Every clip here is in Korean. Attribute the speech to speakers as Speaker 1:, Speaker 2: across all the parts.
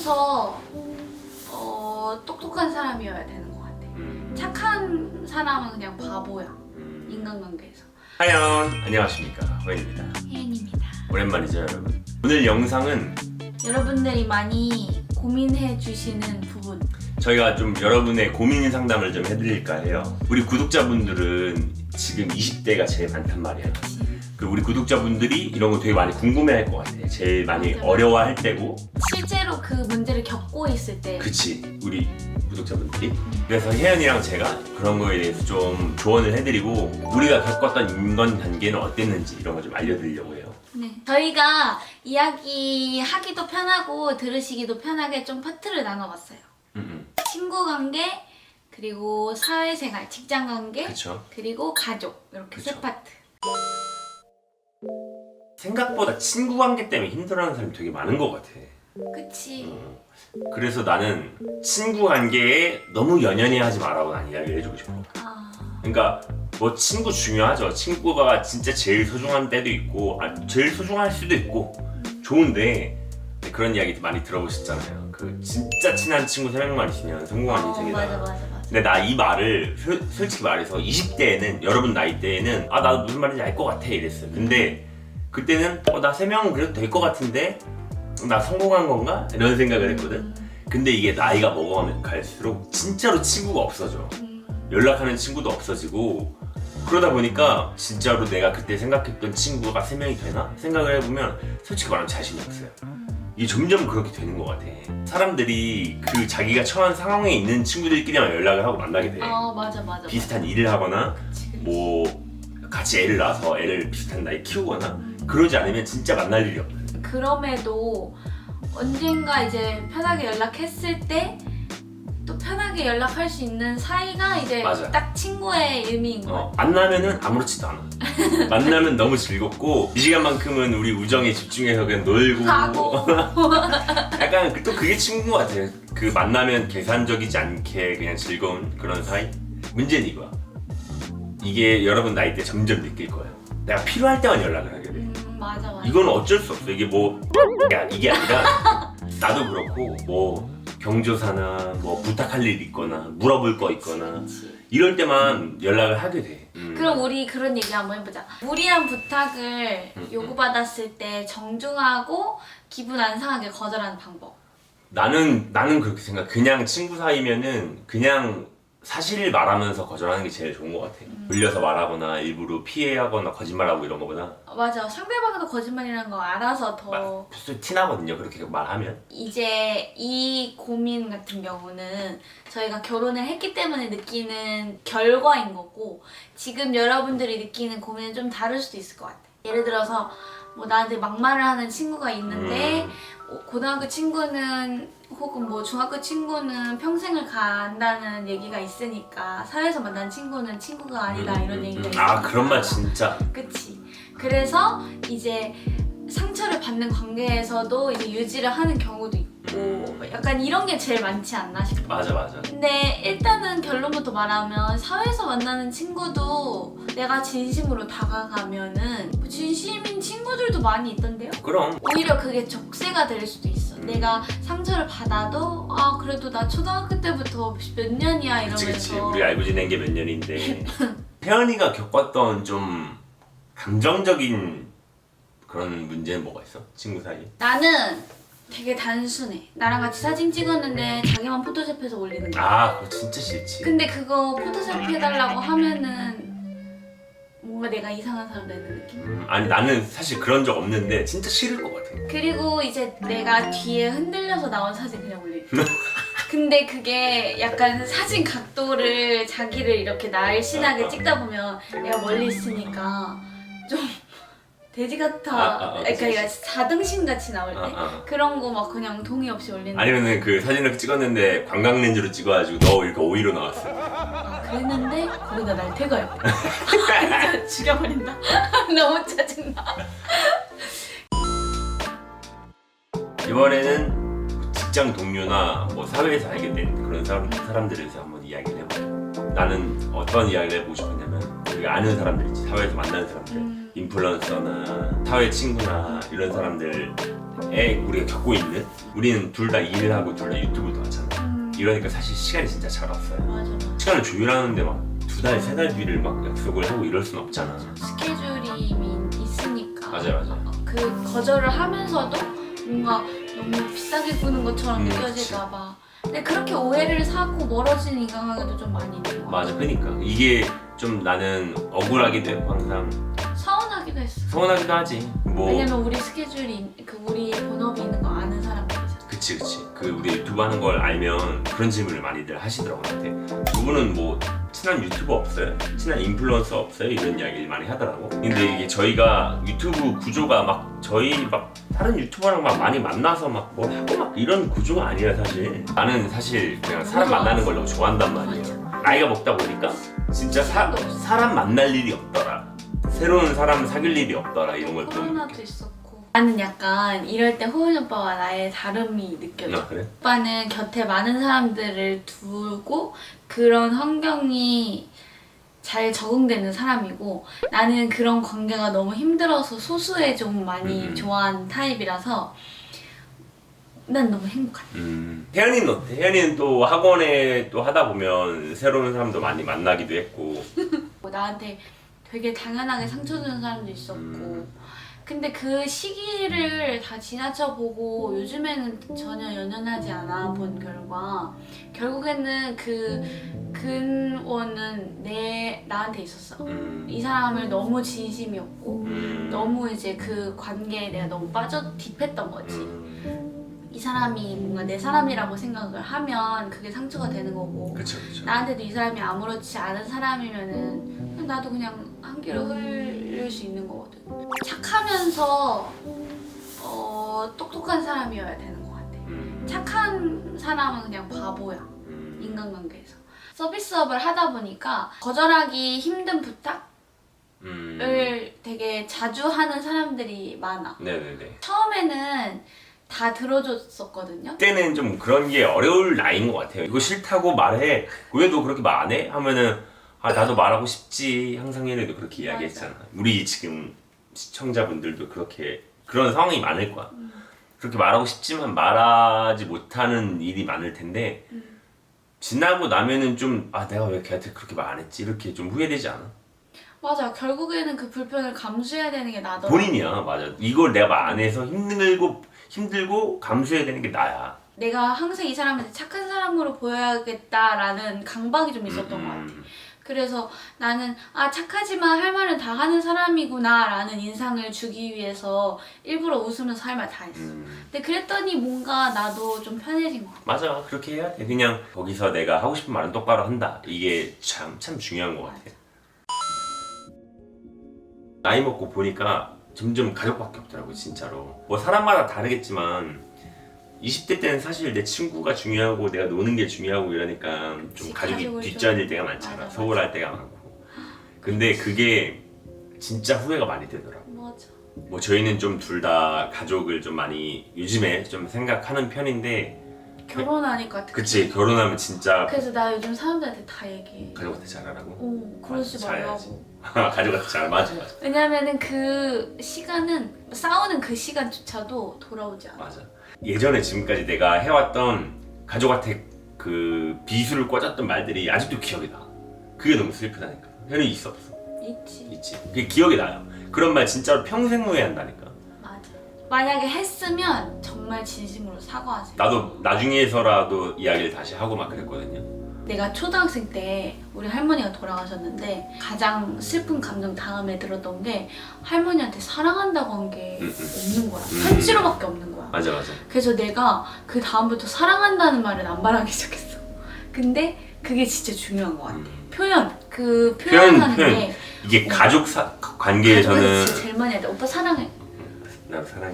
Speaker 1: 애초부터 똑똑한 사람이어야 되는 것 같아. 착한 사람은 그냥 바보야. 인간관계에서.
Speaker 2: 하연 안녕하십니까, 허연입니다.
Speaker 1: 혜연입니다.
Speaker 2: 오랜만이죠 여러분. 오늘 영상은
Speaker 1: 여러분들이 많이 고민해 주시는 부분.
Speaker 2: 저희가 좀 여러분의 고민 상담을 좀 해드릴까 해요. 우리 구독자분들은 지금 20대가 제일 많단 말이야. 그 우리 구독자분들이 이런 거 되게 많이 궁금해할 것 같아. 제일 많이
Speaker 1: 맞아.
Speaker 2: 어려워할 때고.
Speaker 1: 실제로 그 문제를 겪고 있을 때.
Speaker 2: 그치, 우리 구독자분들이. 그래서 혜연이랑 제가 그런 거에 대해서 좀 조언을 해드리고 우리가 겪었던 인간관계는 어땠는지 이런 거 좀 알려드리려고 해요.
Speaker 1: 네. 저희가 이야기하기도 편하고 들으시기도 편하게 좀 파트를 나눠봤어요. 친구 관계, 그리고 사회생활, 직장 관계,
Speaker 2: 그쵸.
Speaker 1: 그리고 가족, 이렇게
Speaker 2: 그쵸.
Speaker 1: 세 파트.
Speaker 2: 생각보다 친구 관계 때문에 힘들어하는 사람이 되게 많은 것 같아.
Speaker 1: 그치.
Speaker 2: 그래서 나는 친구 관계에 너무 연연해 하지 말라고 난 이야기를 해주고 싶어. 그러니까 뭐 친구 중요하죠. 친구가 진짜 제일 소중한 때도 있고 제일 소중할 수도 있고 좋은데 그런 이야기 많이 들어보셨잖아요. 그 진짜 친한 친구 3명만 있으면 성공한 인생이다.
Speaker 1: 맞아.
Speaker 2: 근데 나 이 말을 솔직히 말해서 20대에는 여러분 나이 때에는 나도 무슨 말인지 알 것 같아 이랬어요. 근데 그때는 나 3명은 그래도 될 것 같은데 나 성공한 건가? 이런 생각을 했거든. 근데 이게 나이가 먹어가면 갈수록 진짜로 친구가 없어져. 연락하는 친구도 없어지고 그러다 보니까 진짜로 내가 그때 생각했던 친구가 3명이 되나? 생각을 해보면 솔직히 말하면 자신이 없어요. 이게 점점 그렇게 되는 것 같아. 사람들이 그 자기가 처한 상황에 있는 친구들끼리만 연락을 하고 만나게 돼.
Speaker 1: 맞아.
Speaker 2: 비슷한 일을 하거나
Speaker 1: 그치.
Speaker 2: 뭐 같이 애를 낳아서 애를 비슷한 나이에 키우거나 그러지 않으면 진짜 만날 일이 없어.
Speaker 1: 그럼에도 언젠가 이제 편하게 연락했을 때 또 편하게 연락할 수 있는 사이가 이제
Speaker 2: 맞아.
Speaker 1: 딱 친구의 의미인 거야.
Speaker 2: 만나면은 아무렇지도 않아. 만나면 너무 즐겁고 이 시간만큼은 우리 우정에 집중해서 그냥 놀고
Speaker 1: 가고.
Speaker 2: 약간 또 그게 친구인 것 같아요. 그 만나면 계산적이지 않게 그냥 즐거운 그런 사이. 문제는 이거야. 이게 여러분 나이 때 점점 느낄 거예요. 내가 필요할 때만 연락을 하게 돼.
Speaker 1: 맞아.
Speaker 2: 이건 어쩔 수 없어. 이게 뭐 이게 아니라 나도 그렇고 뭐 경조사나 뭐 부탁할 일 있거나 물어볼 거 있거나
Speaker 1: 그치.
Speaker 2: 이럴 때만 연락을 하게 돼.
Speaker 1: 그럼 우리 그런 얘기 한번 해보자. 무리한 부탁을 요구받았을 때 정중하고 기분 안 상하게 거절하는 방법.
Speaker 2: 나는 그렇게 생각. 그냥 친구 사이면은 그냥 사실을 말하면서 거절하는 게 제일 좋은 것 같아. 돌려서 말하거나 일부러 피해하거나 거짓말하고 이런 거보다.
Speaker 1: 맞아. 상대방도 거짓말이라는 거 알아서 더.
Speaker 2: 벌써 티나거든요. 그렇게 말하면.
Speaker 1: 이제 이 고민 같은 경우는 저희가 결혼을 했기 때문에 느끼는 결과인 거고, 지금 여러분들이 느끼는 고민은 좀 다를 수도 있을 것 같아. 예를 들어서 뭐 나한테 막말을 하는 친구가 있는데 고등학교 친구는 혹은 뭐 중학교 친구는 평생을 간다는 얘기가 있으니까 사회에서 만난 친구는 친구가 아니다 이런 얘기가 있으니까.
Speaker 2: 그런 말 진짜.
Speaker 1: 그치. 그래서 이제 상처를 받는 관계에서도 이제 유지를 하는 경우도 있고 약간 이런 게 제일 많지 않나 싶어.
Speaker 2: 맞아.
Speaker 1: 근데 일단은 결론부터 말하면 사회에서 만나는 친구도 내가 진심으로 다가가면은 진심인 친구들도 많이 있던데요?
Speaker 2: 그럼.
Speaker 1: 오히려 그게 적세가 될 수도 있어. 내가 상처를 받아도 그래도 나 초등학교 때부터 몇 년이야 이러면서.
Speaker 2: 그치. 우리 알고 지낸 게 몇 년인데. 태연이가 겪었던 좀 감정적인 그런 문제는 뭐가 있어? 친구 사이에?
Speaker 1: 나는 되게 단순해. 나랑 같이 사진 찍었는데 자기만 포토샵해서 올리는 거야.
Speaker 2: 그거 진짜 싫지.
Speaker 1: 근데 그거 포토샵 해달라고 하면은 뭔가 내가 이상한 사람 되는 느낌?
Speaker 2: 아니 나는 사실 그런 적 없는데 진짜 싫을 것 같아.
Speaker 1: 그리고 이제 내가 뒤에 흔들려서 나온 사진 그냥 올릴게. 근데 그게 약간 사진 각도를 자기를 이렇게 날씬하게 찍다 보면 내가 멀리 있으니까 좀 돼지 같아. 그러니까 얘가 4등신 같이 나올 때 그런 거 막 그냥 동의 없이 올리는.
Speaker 2: 아니면은 그 사진을 찍었는데 관광 렌즈로 찍어가지고 너 이렇게 오이로 나왔어.
Speaker 1: 그랬는데 거기다 날 태가요. 진짜 죽여버린다. 너무 짜증나.
Speaker 2: 이번에는 직장 동료나 뭐 사회에서 알게 된 그런 사람들에 대해서 한번 이야기를 해봐요. 나는 어떤 이야기를 해보고 싶었냐면 우리가 아는 사람들 있지, 사회에서 만나는 사람들, 인플루언서나 사회 친구나 이런 사람들 우리가 겪고 있는, 우리는 둘 다 일을 하고 둘 다 유튜브도 하잖아. 이러니까 사실 시간이 진짜 잘 왔어요.
Speaker 1: 맞아.
Speaker 2: 시간을 조율하는데 막 2달, 3달 뒤를 막 약속을 하고 이럴 순 없잖아.
Speaker 1: 스케줄이 있으니까.
Speaker 2: 맞아.
Speaker 1: 그 거절을 하면서도 뭔가 너무 비싸게 구는 것처럼 느껴질까 봐. 근데 그렇게 오해를 사고 멀어지는 인간관계도 좀 많이 있는 거
Speaker 2: 맞아, 그러니까 이게 좀 나는 억울하기도 했고 항상
Speaker 1: 서운하기도 했어.
Speaker 2: 서운하기도 하지. 뭐
Speaker 1: 왜냐면 우리 스케줄이 우리 본업이 있는 거 아는 사람들이잖아.
Speaker 2: 그치. 그 우리 유튜브 하는 걸 알면 그런 질문을 많이들 하시더라고 나한테. 두 분은 뭐 친한 유튜버 없어요? 친한 인플루언서 없어요? 이런 이야기를 많이 하더라고. 근데 이게 저희가 유튜브 구조가 막 저희 막 다른 유튜버랑 막 많이 만나서 막 뭘 하고 막 이런 구조가 아니라 사실 나는 사실 그냥 사람 만나는 걸 너무 좋아한단 말이에요. 나이가 먹다 보니까 진짜 사람 만날 일이 없더라. 새로운 사람 사귈 일이 없더라. 이런 걸 좀.
Speaker 1: 코로나도 있었고. 나는 약간 이럴 때 호은 오빠와 나의 다름이 느껴져.
Speaker 2: 그래?
Speaker 1: 오빠는 곁에 많은 사람들을 두고 그런 환경이 잘 적응되는 사람이고 나는 그런 관계가 너무 힘들어서 소수에 좀 많이 좋아하는 타입이라서 난 너무 행복하다.
Speaker 2: 혜연이는 어때? 혜연이는 또 학원에 또 하다 보면 새로운 사람도 많이 만나기도 했고
Speaker 1: 나한테 되게 당연하게 상처 주는 사람도 있었고 근데 그 시기를 다 지나쳐보고 요즘에는 전혀 연연하지 않아 본 결과 결국에는 그 근원은 나한테 있었어. 이 사람을 너무 진심이었고 너무 이제 그 관계에 내가 너무 빠져 딥했던 거지. 이 사람이 뭔가 내 사람이라고 생각을 하면 그게 상처가 되는 거고
Speaker 2: 그쵸.
Speaker 1: 나한테도 이 사람이 아무렇지 않은 사람이면은 나도 그냥 한 길을 흘릴 수 있는 거거든. 착하면서 똑똑한 사람이어야 되는 것 같아. 착한 사람은 그냥 바보야. 인간관계에서. 서비스업을 하다 보니까 거절하기 힘든 부탁을 되게 자주 하는 사람들이 많아.
Speaker 2: 네네네.
Speaker 1: 처음에는 다 들어줬었거든요.
Speaker 2: 그때는 좀 그런 게 어려울 나이인 것 같아요. 이거 싫다고 말해. 왜 너 그렇게 말 안 해? 하면은 나도 말하고 싶지. 항상 얘네도 그렇게 이야기했잖아. 우리 지금 시청자분들도 그런 상황이 많을 거야. 그렇게 말하고 싶지만 말하지 못하는 일이 많을 텐데 지나고 나면은 좀 내가 왜 걔한테 그렇게 말 안 했지? 이렇게 좀 후회되지 않아?
Speaker 1: 맞아. 결국에는 그 불편을 감수해야 되는 게 나더라고.
Speaker 2: 본인이야. 맞아. 이걸 내가 말 안 해서 힘들고 감수해야 되는 게 나야.
Speaker 1: 내가 항상 이 사람한테 착한 사람으로 보여야겠다라는 강박이 좀 있었던 것 같아. 그래서 나는 착하지만 할 말은 다 하는 사람이구나 라는 인상을 주기 위해서 일부러 웃으면서 할 말 다 했어. 근데 그랬더니 뭔가 나도 좀 편해진 것 같아.
Speaker 2: 맞아. 그렇게 해야 돼. 그냥 거기서 내가 하고 싶은 말은 똑바로 한다. 이게 참 중요한 것 같아. 나이 먹고 보니까 점점 가족밖에 없더라고 진짜로. 뭐 사람마다 다르겠지만 20대 때는 사실 내 친구가 중요하고 내가 노는 게 중요하고 이러니까 좀 가족이 뒷전일 때가 많잖아.
Speaker 1: 맞아.
Speaker 2: 소홀할 때가 많고. 근데 그게 진짜 후회가 많이 되더라고.
Speaker 1: 맞아.
Speaker 2: 뭐 저희는 좀 둘 다 가족을 좀 많이 요즘에 좀 생각하는 편인데
Speaker 1: 결혼하니까 특히.
Speaker 2: 그치 결혼하면 진짜
Speaker 1: 그래서 나 요즘 사람들한테 다 얘기해.
Speaker 2: 가족한테 잘하라고?
Speaker 1: 그러지
Speaker 2: 잘해야지.
Speaker 1: 말라고.
Speaker 2: 가족한테 잘 맞아.
Speaker 1: 왜냐면은 그 시간은 싸우는 그 시간조차도 돌아오지 않아.
Speaker 2: 맞아. 예전에 지금까지 내가 해왔던 가족한테 그 비수를 꽂았던 말들이 아직도 기억이 나. 그게 너무 슬프다니까. 현이 있어 없어? 있지. 그게 기억이 나요. 그런 말 진짜로 평생 후회한다니까.
Speaker 1: 맞아. 만약에 했으면 정말 진심으로 사과하세요.
Speaker 2: 나도 나중에서라도 이야기를 다시 하고 막 그랬거든요.
Speaker 1: 내가 초등학생 때 우리 할머니가 돌아가셨는데 가장 슬픈 감정 다음에 들었던 게 할머니한테 사랑한다고 한 게 없는 거야. 편지로밖에 없는 거야.
Speaker 2: 맞아.
Speaker 1: 그래서 내가 그 다음부터 사랑한다는 말을 안 말하기 시작했어. 근데 그게 진짜 중요한 것 같아. 그 표현하는 게
Speaker 2: 이게 가족 관계에서는
Speaker 1: 가족한테 진짜 제일 많이 해야 돼. 오빠 사랑해.
Speaker 2: 나도 사랑해.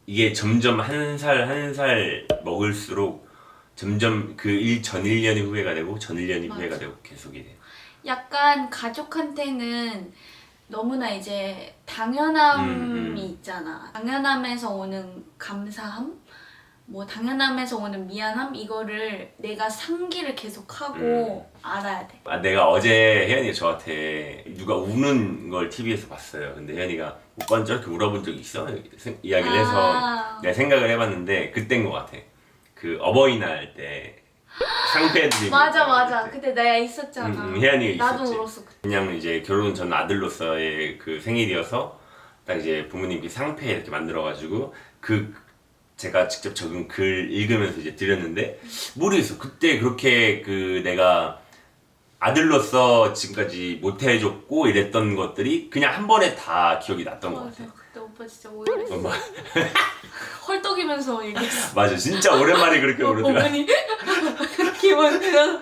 Speaker 2: 이게 점점 한 살 먹을수록 점점 그 전 1년이 후회가 되고 전 1년이
Speaker 1: 맞아.
Speaker 2: 후회가 되고 계속이 돼.
Speaker 1: 약간 가족한테는 너무나 이제 당연함이 있잖아. 당연함에서 오는 감사함? 뭐 당연함에서 오는 미안함 이거를 내가 상기를 계속하고 알아야 돼.
Speaker 2: 아, 내가 어제 혜연이가 저한테 누가 우는 걸 TV에서 봤어요. 근데 혜연이가 오빠는 저렇게 울어본 적 있어? 이야기를 해서 내가 생각을 해봤는데 그때인 것 같아. 그 어버이날 때 상패드림
Speaker 1: 맞아. 그때 내가 있었잖아.
Speaker 2: 혜연이가
Speaker 1: 나도
Speaker 2: 있었지.
Speaker 1: 울었어. 그때.
Speaker 2: 그냥 이제 결혼 전 아들로서의 그 생일이어서 딱 이제 부모님께 상패 이렇게 만들어가지고 그 제가 직접 적은 글 읽으면서 이제 드렸는데 모르겠어. 그때 그렇게 그 내가 아들로서 지금까지 못해줬고 이랬던 것들이 그냥 한 번에 다 기억이 났던 것
Speaker 1: 맞아.
Speaker 2: 같아.
Speaker 1: 그때 오빠 진짜 오열했어.
Speaker 2: 마-
Speaker 1: 헐떡이면서 얘기했어.
Speaker 2: 맞아, 진짜 오랜만에 그렇게 울었더라.
Speaker 1: 어머니 기분 들어.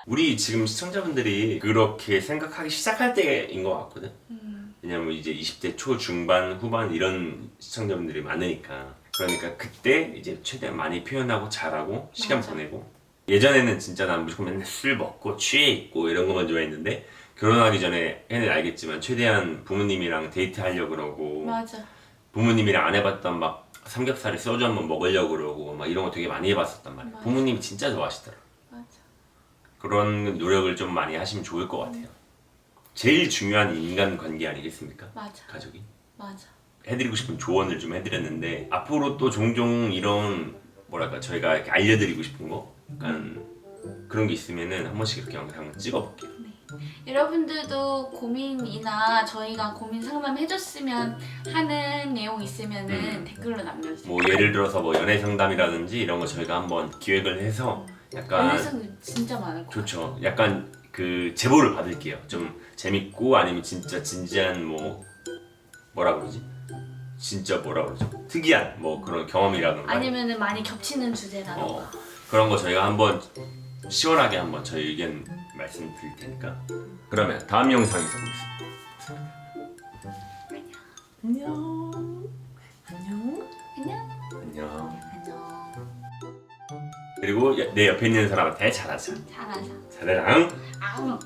Speaker 2: 우리 지금 시청자분들이 그렇게 생각하기 시작할 때인 것 같거든. 왜냐면 이제 20대 초, 중반, 후반 이런 시청자분들이 많으니까. 그러니까 그때 이제 최대한 많이 표현하고 잘하고 시간
Speaker 1: 맞아.
Speaker 2: 보내고. 예전에는 진짜 난 무조건 맨날 술 먹고 취해 있고 이런 것만 좋아했는데 결혼하기 전에 해는 알겠지만 최대한 부모님이랑 데이트하려고 그러고
Speaker 1: 맞아.
Speaker 2: 부모님이랑 안 해봤던 막 삼겹살에 소주 한번 먹으려고 그러고 막 이런 거 되게 많이 해봤었단 말이야.
Speaker 1: 맞아.
Speaker 2: 부모님이 진짜 좋아하시더라.
Speaker 1: 맞아.
Speaker 2: 그런 노력을 좀 많이 하시면 좋을 것 같아요. 제일 중요한 인간관계 아니겠습니까?
Speaker 1: 맞아.
Speaker 2: 가족이.
Speaker 1: 맞아.
Speaker 2: 해드리고 싶은 조언을 좀 해드렸는데 앞으로 또 종종 이런 뭐랄까 저희가 이렇게 알려드리고 싶은 거 약간 그런 게 있으면은 한 번씩 이렇게 영상을 찍어볼게요.
Speaker 1: 여러분들도 고민이나 저희가 고민 상담해줬으면 하는 내용 있으면은 댓글로 남겨주세요.
Speaker 2: 뭐 예를 들어서 뭐 연애 상담이라든지 이런 거 저희가 한번 기획을 해서 약간
Speaker 1: 연애상 진짜 많을 것 같아요.
Speaker 2: 좋죠. 약간 그 제보를 받을게요. 좀 재밌고 아니면 진짜 진지한 뭐 뭐라 그러지? 진짜 뭐라 그러죠? 특이한 뭐 그런 경험이라든가
Speaker 1: 아니면은 많이 겹치는 주제라던가.
Speaker 2: 그런 거 저희가 한번 시원하게 한번 저희 의견 말씀드릴 테니까. 그러면 다음 영상에서 보겠습니다. 안녕. 안녕.
Speaker 1: 안녕.
Speaker 2: 안녕.
Speaker 1: 안녕.
Speaker 2: 그리고 내 옆에 있는 사람한테 잘하자.
Speaker 1: 잘하자.
Speaker 2: 잘해랑.
Speaker 1: 아우.